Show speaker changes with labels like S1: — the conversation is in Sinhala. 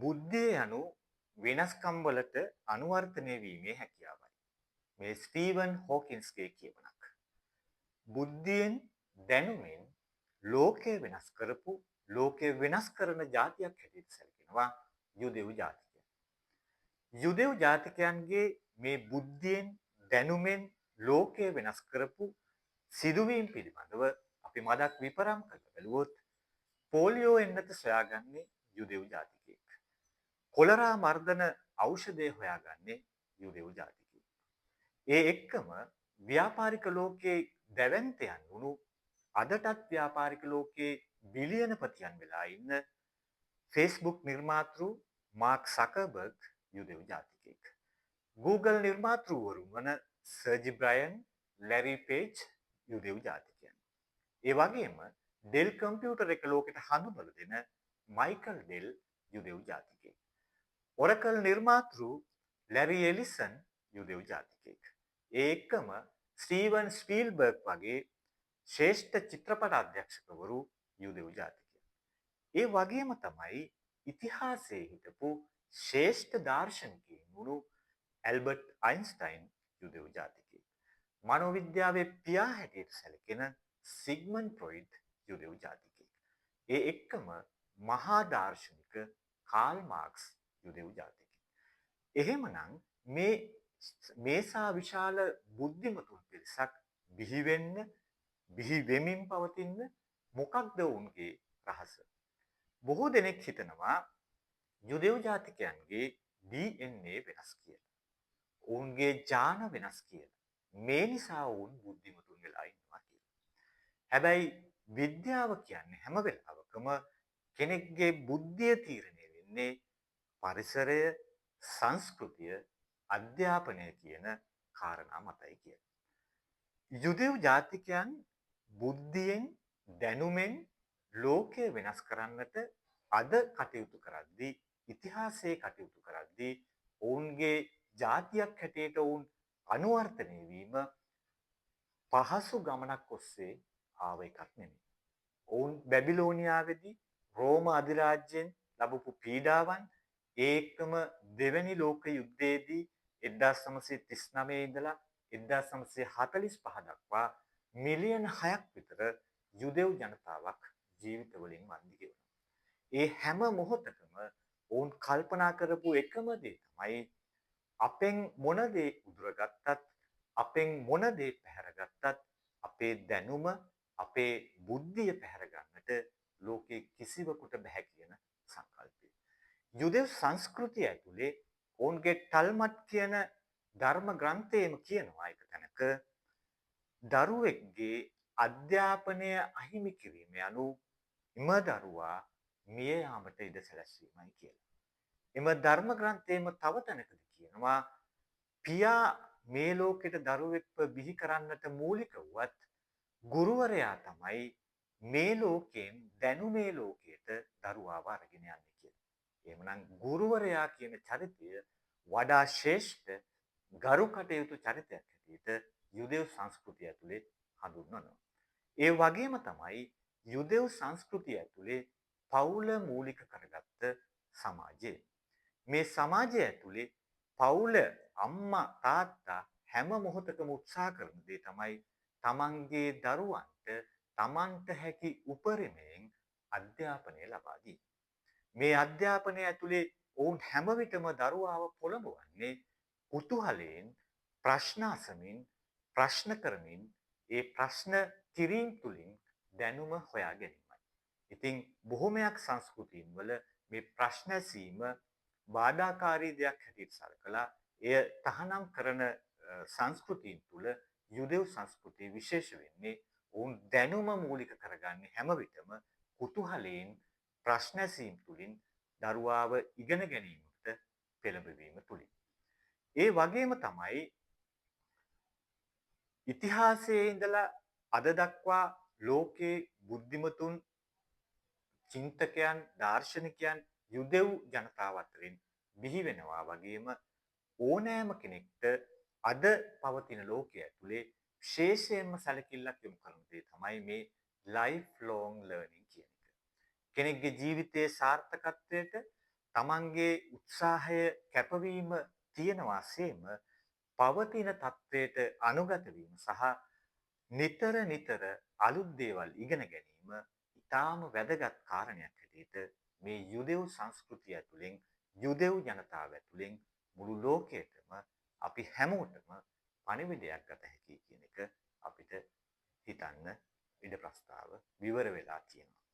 S1: බුද්ධිය යනු වෙනස්කම් වලට අනුවර්තනය වීමේ හැකියාවයි. මේ ස්ටීවන් හොකින්ස්ගේ කියමනක්. බුද්ධියෙන් දැනුමෙන් ලෝකය වෙනස් කරපු ලෝකය වෙනස් කරන જાතියක් හැටියට සැලකෙනවා යුදෙව් ජාතිකයන්. යුදෙව් ජාතිකයන්ගේ මේ බුද්ධියෙන් දැනුමෙන් ලෝකය වෙනස් කරපු සිදුවීම් පිළිබඳව අපි මදක් විපරම් කරලා බැලුවොත් පෝලියෝ එන්නත සොයාගන්නේ යුදෙව් ජාතිකයෙක්. කොලරා මර්ධන ඖෂධය හොයාගන්නේ යුදෙව් ජාතිකයෙක්. ඒ එක්කම ව්‍යාපාරික ලෝකයේ දැවැන්තයන් වුණු අදටත් ව්‍යාපාරික ලෝකයේ බිලියනපතියන් වෙලා ඉන්න Facebook නිර්මාතෘ මාර්ක් සකර්බර්ග් යුදෙව් ජාතිකයෙක්. Google නිර්මාතෘවරුන් වන සර්ජි බ්‍රයන්, ලැරි පේජ් යුදෙව් ජාතිකයන්. ඒ වගේම ඩෙල් කම්පියුටර් එක ලෝකෙට හඳුන්වලා දෙන මයිකල් ඩෙල් යුදෙව් ජාතිකයෙක්. ඔරකල් නිර්මාතෘ ලැරි එලිසන් යුදෙව් ජාතිකයෙක්. ඒ එක්කම ස්ටීවන් ස්පීල්බර්ග් වගේ ශ්‍රේෂ්ඨ චිත්‍රපට අධ්‍යක්ෂකවරු යුදෙව් ජාතිකයන්. ඒ වගේම තමයි ඉතිහාසයේ හිටපු ශ්‍රේෂ්ඨ දාර්ශනිකයින් වුණු ඇල්බර්ට් අයින්ස්ටයින් යුදෙව් ජාතිකයෙක්. මනෝවිද්‍යාවේ පියා හැටියට සැලකෙන සිග්මන්ඩ් ෆ්‍රොයිඩ් යුදෙව් ජාතිකයෙක්. ඒ එක්කම මහා දාර්ශනික කාල් මාක්ස් යුදෙව් ජාතිකයෙක්. එහෙමනම් මේසා විශාල බුද්ධිමතුන් පිරිසක් බිහි වෙන්න, බිහි වෙමින් පවතින මොකක්ද ඔවුන්ගේ රහස? බොහෝ දෙනෙක් හිතනවා යුදෙව් ජාතිකයන්ගේ DNA වෙනස් කියලා. ඔවුන්ගේ ජාන වෙනස් කියලා. මේ නිසා ඔවුන් බුද්ධිමතුන් වෙලා ඉන්නවා කියලා. හැබැයි විද්‍යාව කියන්නේ හැම වෙලාවකම කෙනෙක්ගේ බුද්ධිය තීරණය වෙන්නේ පරිසරය, සංස්කෘතිය, අධ්‍යාපනය කියන කාරණා මතයි කියලා. යුදෙව් ජාතිකයන් බුද්ධියෙන් දැනුමෙන් ලෝකය වෙනස් කරන්නට අද කටයුතු කරද්දී ඉතිහාසයේ කටයුතු කරද්දී ඔවුන්ගේ ජාතියක් හැටියට ඔවුන් අනුවර්තනය වීම පහසු ගමනක් ඔස්සේ ආව එකක් නෙමෙයි. ඔවුන් බැබිලෝනියාවේදී රෝම අධිරාජ්‍යයෙන් ලැබපු පීඩාවන් ඒ එක්කම දෙවැනි ලෝක යුද්ධයේදී 1939 ඉඳලා 1945 දක්වා මිලියන 6ක් විතර යුදෙව් ජනතාවක් ජීවිත වලින් වන්දි ගෙවනවා. ඒ හැම මොහොතකම ඔවුන් කල්පනා කරපු එකම දේ තමයි අපෙන් මොන දේ උදුරගත්තත් අපෙන් මොන දේ පැහැරගත්තත් අපේ දැනුම අපේ බුද්ධිය පැහැර ගන්නට ලෝකේ කිසිවකුට බෑ කියන සංකල්පය. යුදෙව් සංස්කෘතිය ඇතුලේ ඔවුන්ගේ ටල්මට් කියන ධර්ම ග්‍රන්ථයේම කියනවා එක තැනක දරුවෙක්ගේ අධ්‍යාපනය අහිමි කිරීම යනු එම දරුවා මිය යාමට ඉඩ සැලැස්වීමයි කියලා. එම ධර්ම ග්‍රන්ථයේම තව තැනකදී කියනවා පියා මේ ලෝකෙට දරුවෙක්ව බිහි කරන්නට මූලික වුවත් ගුරුවරයා තමයි මේ ලෝකයෙන් දැනුමේ ලෝකයට දරුවාව අරගෙන යන්නේ කියලා. එහෙමනම් ගුරුවරයා කියන චරිතය වඩා ශ්‍රේෂ්ඨ ගරු කටයුතු චරිතයක් හැටියට යුදෙව් සංස්කෘතිය ඇතුලේ හඳුන්වනවා. ඒ වගේම තමයි යුදෙව් සංස්කෘතිය ඇතුලේ පවුල මූලික කරගත්ත සමාජය. මේ සමාජය ඇතුලේ පවුල අම්මා තාත්තා හැම මොහොතකම උත්සාහ කරන දේ තමයි තමන්ගේ දරුවන්ට තමන්ට හැකි උපරිමයෙන් අධ්‍යාපනය ලබා දී. මේ අධ්‍යාපනය ඇතුලේ ඔවුන් හැම විටම දරුවාව පොළඹවන්නේ කුතුහලයෙන් ප්‍රශ්න අසමින් ප්‍රශ්න කරමින් ඒ ප්‍රශ්න කිරීම තුළින් දැනුම හොයා ගැනීමයි. ඉතින් බොහොමයක් සංස්කෘතීන් වල මේ ප්‍රශ්න ඇසීම බාධාකාරී දෙයක් හැටියට සලකලා එය තහනම් කරන සංස්කෘතීන් තුළ යුදෙව් සංස්කෘතිය විශේෂ වෙන්නේ ඔවුන් දැනුම මූලික කරගන්නේ හැම විටම කුතුහලයෙන් ප්‍රශ්න ඇසීම් තුළින් දරුවාව ඉගෙන ගැනීමට පෙළඹවීම තුළින්. ඒ වගේම තමයි ඉතිහාසයේ ඉඳලා අද දක්වා ලෝකේ බුද්ධිමතුන් චින්තකයන් දාර්ශනිකයන් යුදෙව් ජනතාව අතරින් බිහි වෙනවා වගේම ඕනෑම කෙනෙක්ට අද පවතින ලෝකයේ ඇතුලේ විශේෂයෙන්ම සැලකිල්ලක් යොමු කරන දේ තමයි මේ life long learning කියන එක. කෙනෙක්ගේ ජීවිතයේ සාර්ථකත්වයට තමන්ගේ උත්සාහය කැපවීම තියෙනවා සේම පවතින තත්වයට අනුගත වීම සහ නිතර නිතර අලුත් දේවල් ඉගෙන ගැනීම ඉතාම වැදගත් කාරණයක් හැටියට මේ යුදෙව් සංස්කෘතිය ඇතුළෙන් යුදෙව් ජනතාව ඇතුළෙන් මුළු ලෝකයටම අපි හැමෝටම පණිවිඩයක් ගත හැකි කියන එක අපිට හිතන්න ඉඩ ප්‍රස්තාව විවර වෙලා තියෙනවා.